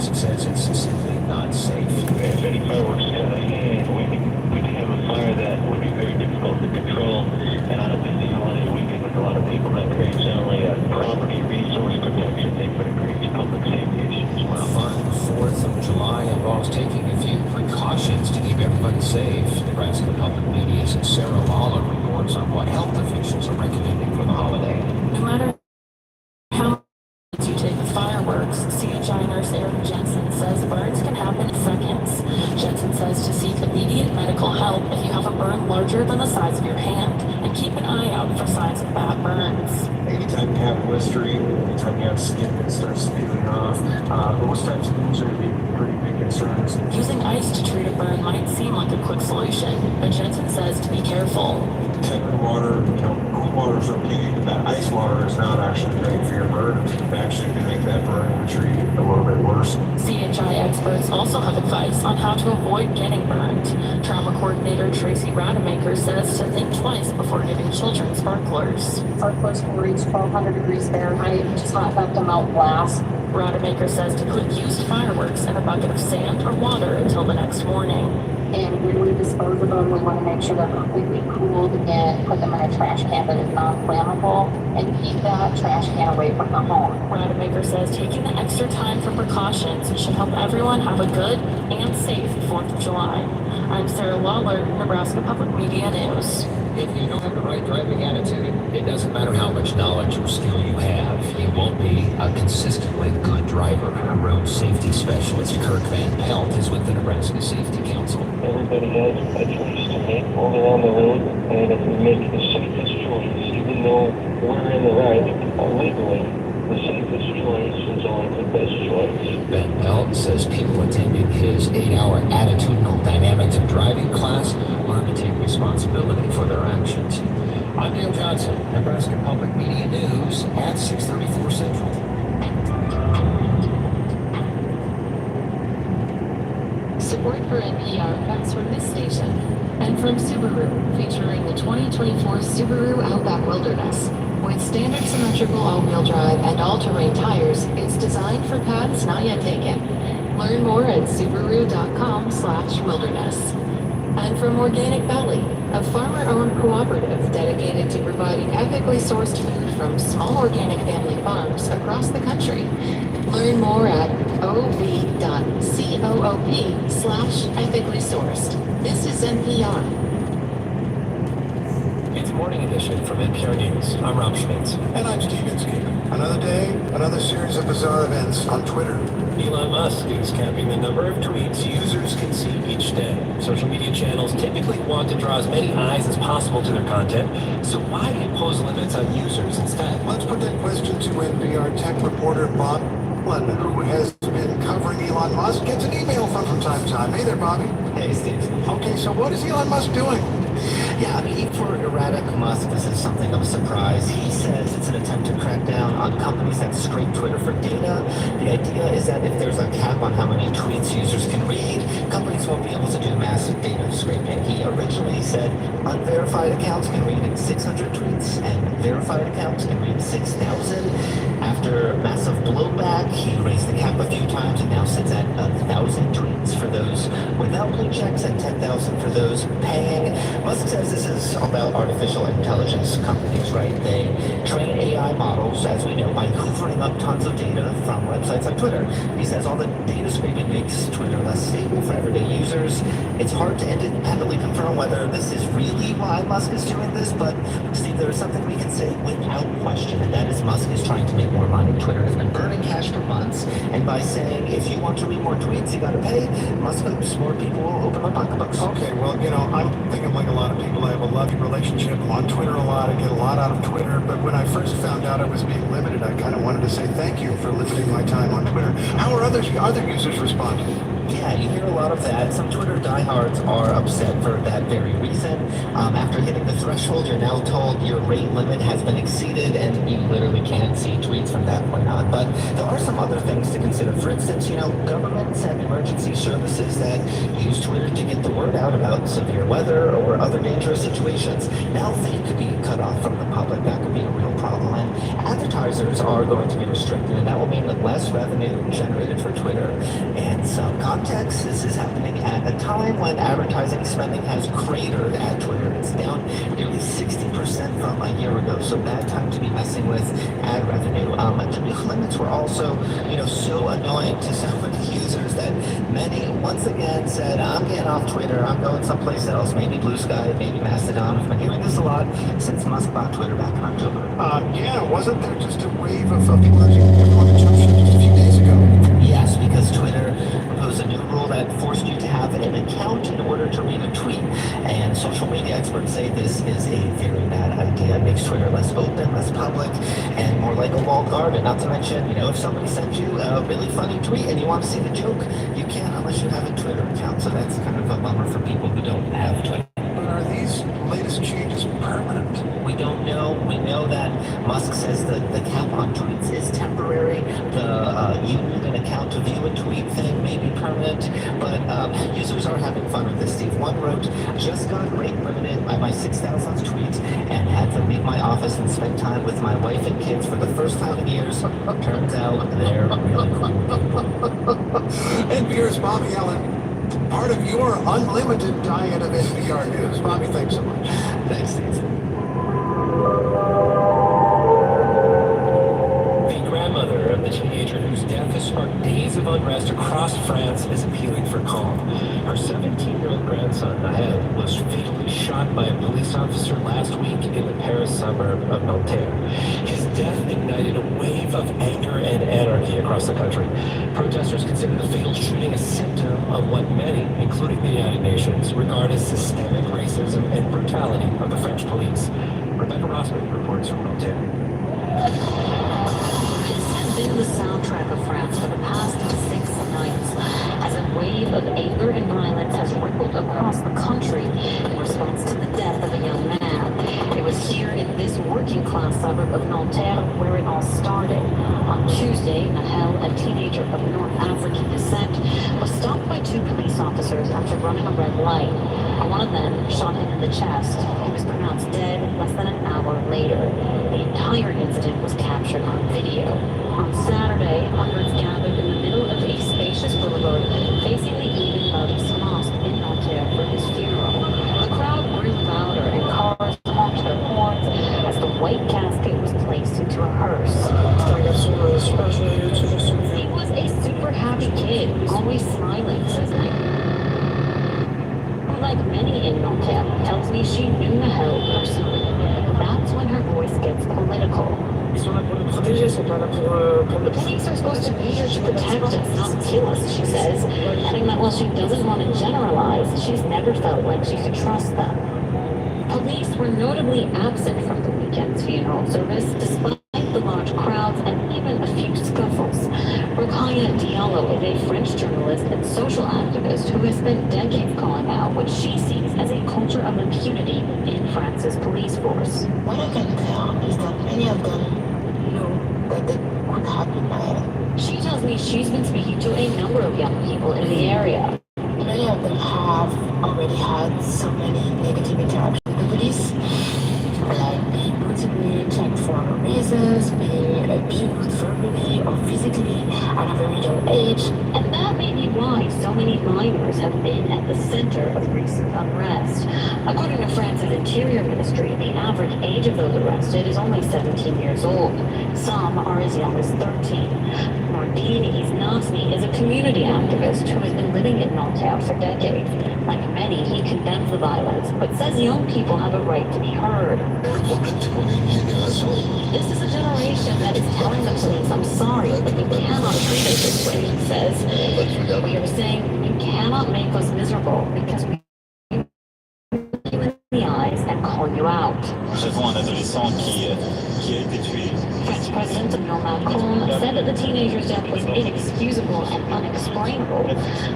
Musk says it's simply not safe. If any fireworks got a hand, we can have a fire that would be very difficult to control. And on a busy holiday weekend with a lot of people, that creates not only a property resource protection thing, but it creates public safety issues as well. Fun 4th of July involves taking a few precautions to keep everybody safe. Nebraska Public Media's Sarah Lawler reports on what health officials are recommending for the holiday. No matter how you take the fireworks, CHI nurse Erin Jensen says burns can happen in seconds. Jensen says to seek immediate medical help if you have a burn larger than the size of your hand, and keep an eye out for signs of bad burns. Anytime you have blistering, anytime you have skin that starts peeling off, those types of things are going to be pretty big concerns. Using ice to treat a burn might seem like a quick solution, but Jensen says to be careful. Tepid water, cool water is okay, but that ice water is not actually great for your burn. It actually can make that burn retreat a little bit worse. CHI experts also have advice on how to avoid getting burned. Trauma coordinator Tracy Rademacher says to think twice before giving children sparklers. Sparklers can reach 1200 degrees Fahrenheit, which is not enough to melt glass. Rademacher says to put used fireworks in a bucket of sand or water until the next morning. And when we dispose of them, we want to make sure they're completely cooled and put them in a trash can that is non-flammable, and keep that trash can away from the home. Rademacher says taking the extra time for precautions should help everyone have a good and safe 4th of July. I'm Sarah Lawler, Nebraska Public Media News. If you don't have the right driving attitude, it doesn't matter how much knowledge or skill you have, you won't be a consistently good driver. Road safety specialist Kirk Van Pelt is with the Nebraska Safety Council. Everybody has a choice to make all around the road, and if we make the safest choice, even though we're in the right, legally, the safest choice is always the best choice. Van Pelt says people attending his 8-hour attitudinal dynamics of driving class learn to take responsibility for their actions. I'm Neil Johnson, Nebraska Public Media News at 6:34 Central. Support for NPR comes from this station and from Subaru, featuring the 2024 Subaru Outback Wilderness. With standard symmetrical all-wheel drive and all-terrain tires, it's designed for paths not yet taken. Learn more at Subaru.com/wilderness. And from Organic Valley, a farmer-owned cooperative dedicated to providing ethically sourced food from small organic family farms across the country. Learn more at ov.coop/ethically sourced. This is NPR. It's Morning Edition from NPR News. I'm Rob Schmitz. And I'm Steve Inskeep. Another day, another series of bizarre events on Twitter. Elon Musk is capping the number of tweets users can see each day. Social media channels typically want to draw as many eyes as possible to their content, so why impose limits on users instead? Let's put that question to NPR tech reporter Bob, who has been covering Elon Musk, gets an email from time to time. Hey there, Bobby. Hey, Steve. Okay, so what is Elon Musk doing? Yeah, I mean, for erratic Musk, this is something of a surprise. He says it's an attempt to crack down on companies that scrape Twitter for data. The idea is that if there's a cap on how many tweets users can read, companies won't be able to do massive data scraping. He originally said unverified accounts can read 600 tweets and verified accounts can read 6,000. After massive blowback, he raised the cap a few times and now sits at 1,000 tweets for those without blue checks and 10,000 for those paying. Musk says this is about artificial intelligence companies, right? They train AI models, as we know, by hoovering up tons of data from websites like Twitter. He says all the data scraping makes Twitter less stable for everyday users. It's hard to independently confirm whether this is really why Musk is doing this, but Steve, there is something we can say without question, and that is Musk is trying to make more money. Twitter has been burning cash for months, and by saying if you want to read more tweets, you gotta pay, Musk hopes more people will open up pocketbooks. Okay, well, I'm thinking like a lot of people. I have a loving relationship. I'm on Twitter a lot. I get a lot out of Twitter. But when I first found out I was being limited, I kind of wanted to say thank you for limiting my time on Twitter. How are other users responding? Yeah, you hear a lot of that. Some Twitter diehards are upset for that very reason. After hitting the threshold, you're now told your rate limit has been exceeded and you literally can't see tweets from that point on. But there are some other things to consider. For instance, governments and emergency services that use Twitter to get the word out about severe weather or other dangerous situations, now they could be cut off from the public. That could be a real problem. And advertisers are going to be restricted, and that will mean less revenue generated for Twitter. some context, this is happening at a time when advertising spending has cratered at Twitter. It's down nearly 60% from a year ago, so bad time to be messing with ad revenue. The new limits were also, so annoying to so many users that many once again said, I'm getting off Twitter, I'm going someplace else, maybe Blue Sky, maybe Mastodon. We've been hearing this a lot since Musk bought Twitter back in October. Yeah, wasn't there just a wave of people urging everyone to jump ship just a few days ago? Yes, because Twitter proposed a new rule that forced you to have an account in order to read a tweet. And social media experts say this is a very bad idea. It makes Twitter less open, less public, and more like a walled garden. Not to mention, if somebody sends you a really funny tweet and you want to see the joke, you can't unless you have a Twitter account. So that's kind of a bummer for people who don't have Twitter. But are these latest changes permanent? We don't know. We know that Musk says that the cap on tweets is temporary. The you need an account to view a tweet thing may be permanent, but users are having fun with this. Steve One wrote, just got rate limited by my 6,000th tweet and had to leave my office and spend time with my wife and kids for the first time in years. Turns out they're really cool. NPR's Bobby Allen, part of your unlimited diet of NPR news. Bobby, thanks so much. Thanks, Steve. The grandmother of the teenager whose death has sparked days of unrest across France is appealing for calm. Her 17-year-old grandson, Nahel, was fatally shot by a police officer last week in the Paris suburb of Nanterre. His death ignited a wave of anger and anarchy across the country. Protesters consider the fatal shooting a symptom of what many, including the United Nations, regard as systemic racism and brutality of the French police. Rebecca Rossman reports from Nanterre. This has been the soundtrack of France for the past 6 nights, as a wave of anger and violence has rippled across the country in response to the death of a young man. It was here in this working-class suburb of Nanterre where it all started. On Tuesday, Nahel, a teenager of North African descent, was stopped by 2 police officers after running a red light. One of them shot him in the chest. He was pronounced dead less than an hour later. The entire incident was captured on video. On Saturday, hundreds gathered in the middle of a spacious boulevard facing the Even Baptist Mosque in Nanterre for his funeral. The crowd grew louder and cars honked their horns as the white casket was placed into a hearse. He was a super happy kid, always smiling, says he. Like many in Nanterre, tells me she knew Nahel personally. That's when her voice gets political. The police are supposed to be here to protect us, not kill us, she says, adding that while she doesn't want to generalize, she's never felt like she could trust them. Police were notably absent from the weekend's funeral service, despite the large crowds and even a few scuffles. Rokhaya Diallo is a French journalist and social activist who has spent decades calling out what she sees as a culture of impunity in France's police force. What I can tell is that many of them knew that they could have been bad. She tells me she's been speaking to a number of young people in the area. Many of them have already had so many negative interactions with the police, like being brutally checked for no reasons, being abused verbally or physically at a very young age. And that may be why so many minors have been at the center of recent unrest. According to France's Interior Ministry, the average age of those arrested is only 17 years old. Some are as young as 13. Nordine Iznasmi is a community activist who has been living in Nanterre for decades. Like many, he condemns the violence, but says young people have a right to be heard. This is a generation that is telling the police, I'm sorry, but you cannot treat us this way, he says. We are saying, you cannot make us miserable because we look you in the eyes and call you out. French President Emmanuel Macron said that the teenager's death was inexcusable and unexplainable,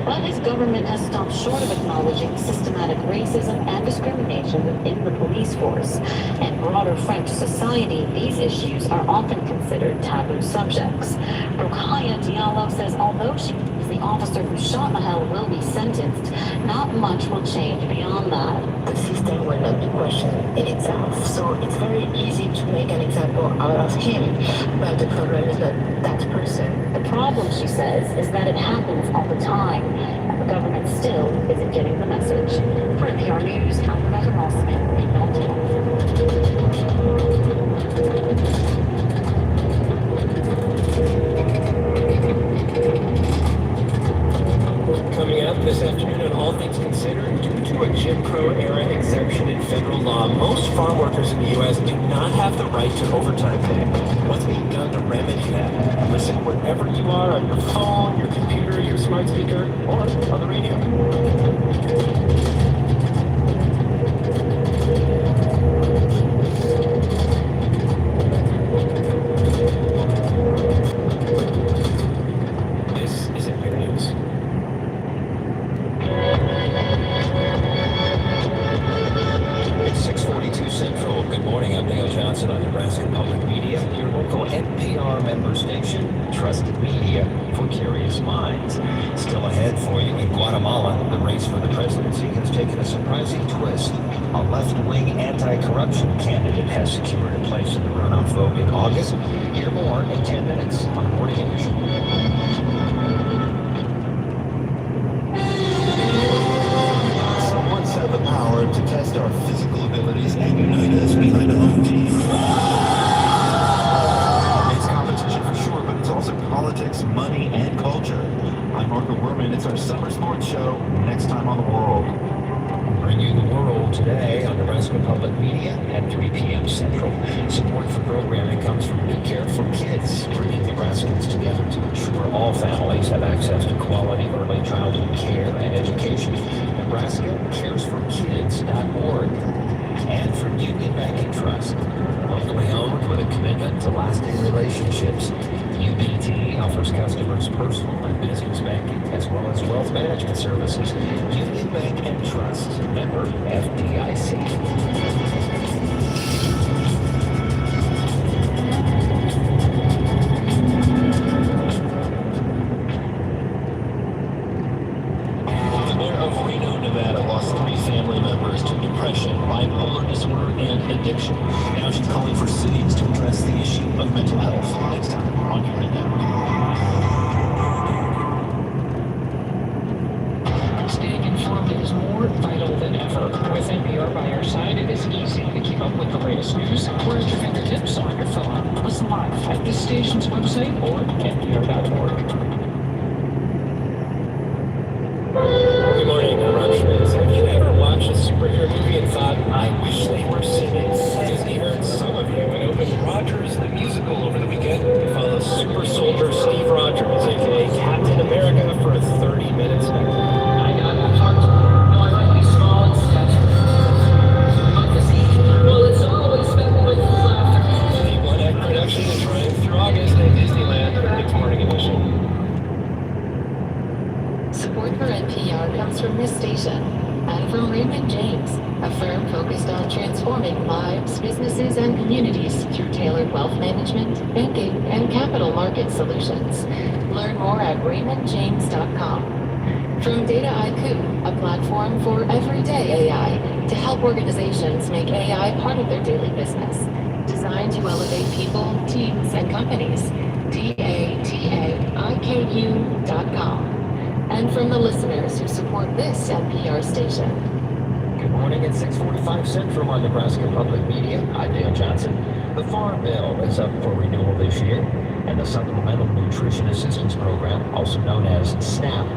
but his government has stopped short of acknowledging systematic racism and discrimination within the police force. In broader French society, these issues are often considered taboo subjects. Rokhaya Diallo says although she believes the officer who shot Nahel will be sentenced, not much will change beyond that. The system will not be questioned in itself, so it's very easy to make an example out of him, but the problem is not that person. The problem, she says, is that it happens all the time, and the government still isn't getting the message. For NPR News, I'm Rebecca Mossman in Melton. Coming up this afternoon on All Things Considered, due to a Jim Crow era exemption in federal law, most farm workers in the U.S. do not have the right to overtime pay. What's being done to remedy that? Listen wherever you are, on your phone, your computer, your smart speaker, or on the radio. This is NPR News. It's 6:42 Central. Good morning. I'm Dale Johnson on Nebraska Public Media, your local NPR member station, trusted media for curious minds. Still ahead for you in Guatemala, the race for the presidency has taken a surprising twist. A left-wing anti-corruption candidate has secured a place in the runoff vote in August. Hear more in 10 minutes on the Morning Edition. Someone's had the power to test our physical abilities and unite us behind a home team. It's competition for sure, but it's also politics, money, and culture. I'm Marco Werman. It's our summer sports show. Next time on The World. Bring you the world today on Nebraska Public Media at 3 p.m. Central. Support for programming comes from New Care for Kids, bringing Nebraskans together to ensure all families have access to quality early childhood care and education. NebraskaCaresForKids.org. And from Union Bank and Trust, locally owned with a commitment to lasting relationships. UBT offers customers personal and business banking as well as wealth management services. Union Bank and Trust, member FDIC. The mayor of Reno, Nevada lost 3 family members to depression, bipolar disorder, and addiction. Now she's calling for cities to address the issue of mental health. Next time on Your Network. Staying informed is more vital than ever. With NPR by your side, it is easy to keep up with the latest news. We're at your fingertips on your phone. Listen live at this station's website or npr.org. Good morning, I'm Rob Schmitz. Have you ever watched a superhero movie and thought, I wish they were singing? Disney heard some of you and opened Rogers the Musical over the weekend. It follows super soldier Steve Rogers, aka Captain America, for a 30-minute special. I got that part. No, I like these small and stature. But the scene, well, it's always spent with laughter. The one-act production is running through August at Disneyland. Next Morning Edition. Support for NPR comes from this station and from Raymond James, a firm focused on transforming lives, businesses, and communities through tailored wealth management, banking, and capital market solutions. Learn more at raymondjames.com. From Data IQ, a platform for everyday AI to help organizations make AI part of their daily business. Designed to elevate people, teams, and companies. DATAIKU.com. And from the listeners who support this NPR station. Good morning at 6:45 Central on Nebraska Public Media. I'm Dale Johnson. The Farm Bill is up for renewal this year, and the Supplemental Nutrition Assistance Program, also known as SNAP,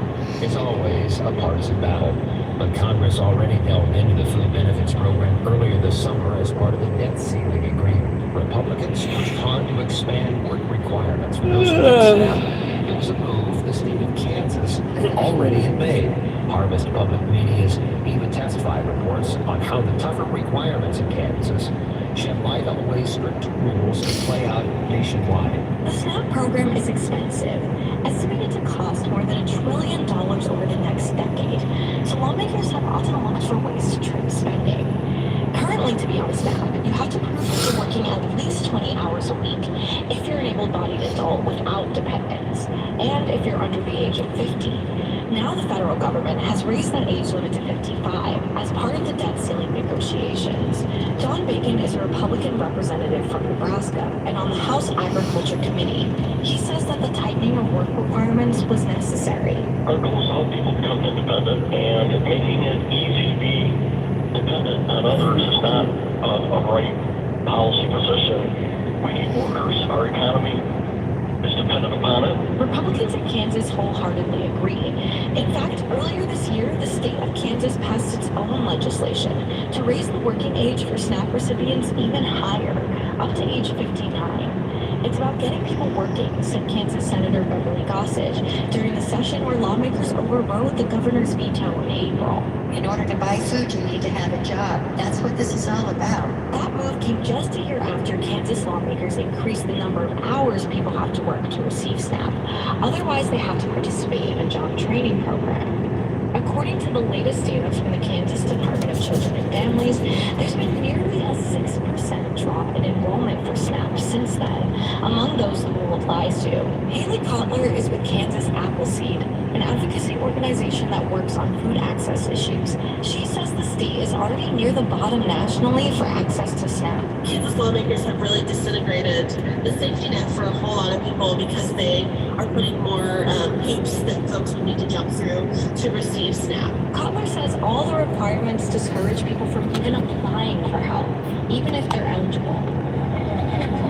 is always a partisan battle. But Congress already delved into the food benefits program earlier this summer as part of the debt ceiling agreement. Republicans pushed hard to expand work requirements for those who get SNAP. It was a move the state of Kansas already had made. Harvest Public Media's Eva Testify reports on how the tougher requirements in Kansas shed light on the way strict rules to play out nationwide. The SNAP program is expensive, estimated to cost more than $1 trillion over the next decade, so lawmakers have often looked for ways to trim spending. Currently, to be on SNAP, you have to prove that you're working at least 20 hours a week if you're an able-bodied adult without dependents, and if you're under the age of 50. Now the federal government has raised that age limit to 55 as part of the debt ceiling negotiations. John Bacon is a Republican representative from Nebraska and on the House Agriculture Committee. He says that the tightening of work requirements was necessary. Our goal is to help people become independent, and making it easy to be dependent on others is not a right policy position. We need workers. Our economy is dependent upon it. Republicans in Kansas wholeheartedly agree. In fact, earlier this year, the state of Kansas passed its own legislation to raise the working age for SNAP recipients even higher, up to age 59. It's about getting people working, said Kansas Senator Beverly Gossage during the session where lawmakers overrode the governor's veto in April. In order to buy food, you need to have a job. That's what this is all about. That move came just a year after Kansas lawmakers increased the number of hours people have to work to receive SNAP. Otherwise, they have to participate in a job training program. According to the latest data from the Kansas Department of Children and Families, there's been nearly a 6% drop in enrollment for SNAP since then, among those the rule applies to. Haley Kotler is with Kansas Appleseed, an advocacy organization that works on food access issues. She says the state is already near the bottom nationally for access to SNAP. Kansas lawmakers have really disintegrated the safety net for a whole lot of people because they are putting more hoops that folks would need to jump through to receive SNAP. Kotler says all the requirements discourage people from even applying for help, even if they're eligible.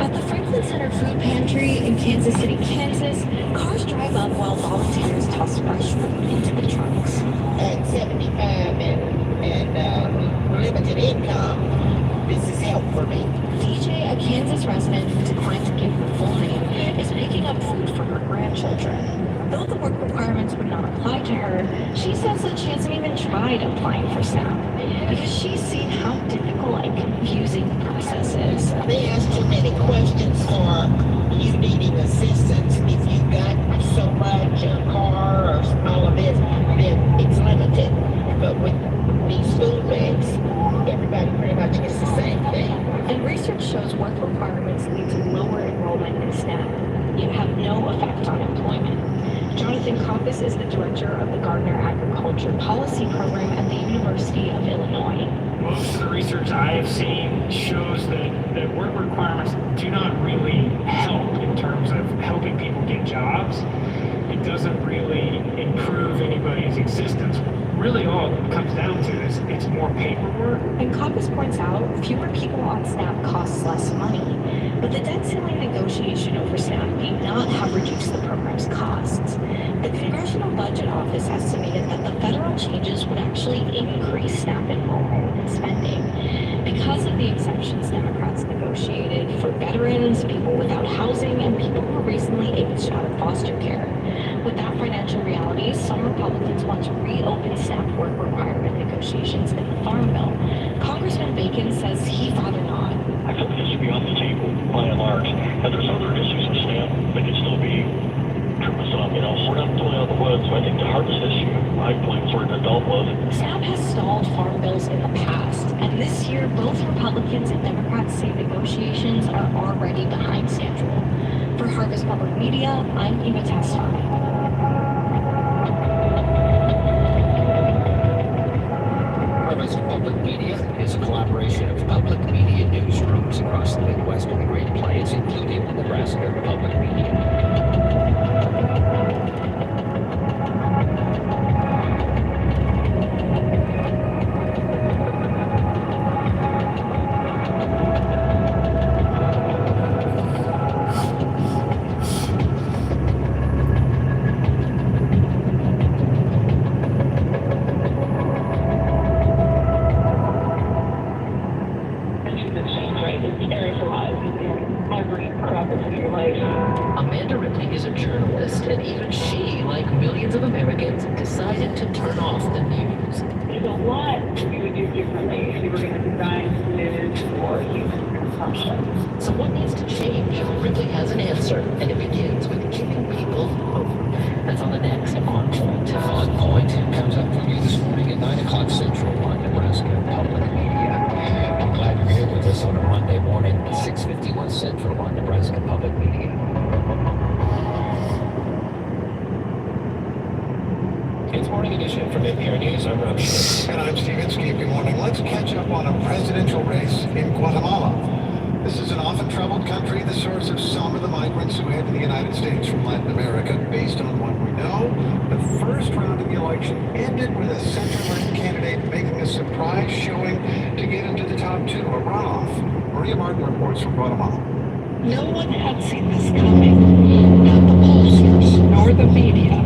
At the Franklin Center Food Pantry in Kansas City, Kansas, cars drive up while volunteers toss fresh food into the trunks. At 75 and limited income, this is help for me. DJ, a Kansas resident who declined to give her full name, is picking up food for her grandchildren. Though the work requirements would not apply to her, she says that she hasn't even tried applying for SNAP because she's seen how difficult and confusing the process is. They ask too many questions for you needing assistance. If you've got so much, a car or all of this, then it's limited. But with these food banks, everybody pretty much gets the same thing. And research shows work requirements lead to lower enrollment in SNAP, yet have no effect on employment. Jonathan Koppes is the director of the Gardner Agriculture Policy Program at the University of Illinois. Most of the research I have seen shows that work requirements do not really help in terms of helping people get jobs. It doesn't really improve anybody's existence. Really all it comes down to is it's more paperwork. And Koppes points out fewer people on SNAP costs less money, but the debt ceiling negotiation over SNAP may not have reduced the program's costs. The Congressional Budget Office estimated that the federal changes would actually increase SNAP enrollment and spending because of the exceptions Democrats negotiated for veterans, people without housing, and people who were recently aged out of foster care. With that financial reality, some Republicans want to reopen SNAP work requirement negotiations in the Farm Bill. Congressman Bacon says he'd rather not. I feel like it should be off the table by and large. And there's other issues with SNAP that can still be troublesome. We're not fully out of the woods. So I think the hardest issue I believe we're to dealt with. SNAP has stalled farm bills in the past, and this year both Republicans and Democrats say negotiations are already behind schedule. For Harvest Public Media, I'm Eva Testine. Harvest Public Media is a collaboration of public media newsrooms across the Midwest and the Great Plains, including the Nebraska Public Media. Amanda Ripley is a journalist, and even she, like millions of Americans, decided to turn off the news. There's a lot we would do differently if we were going to design news for human consumption. So what needs to change? Ripley has an answer, and it begins with giving people hope. That's on the next On Point. On Point comes up for you this morning at 9 o'clock Central on Nebraska Public Media. I'm glad you're here with us on a Monday morning, 6:51 Central on Nebraska Public Media. It's Morning Edition from NPR News. I'm Rob Schmitz. And I'm Steve Inskeep. Good morning. Let's catch up on a presidential race in Guatemala. This is an often troubled country, the source of some of the migrants who head to the United States from Latin America. Based on what we know, the first round of the election ended with a center-left candidate making a surprise showing to get into the top two, a runoff. Maria Martin reports from Guatemala. No one had seen this coming, not the pollsters, nor the media.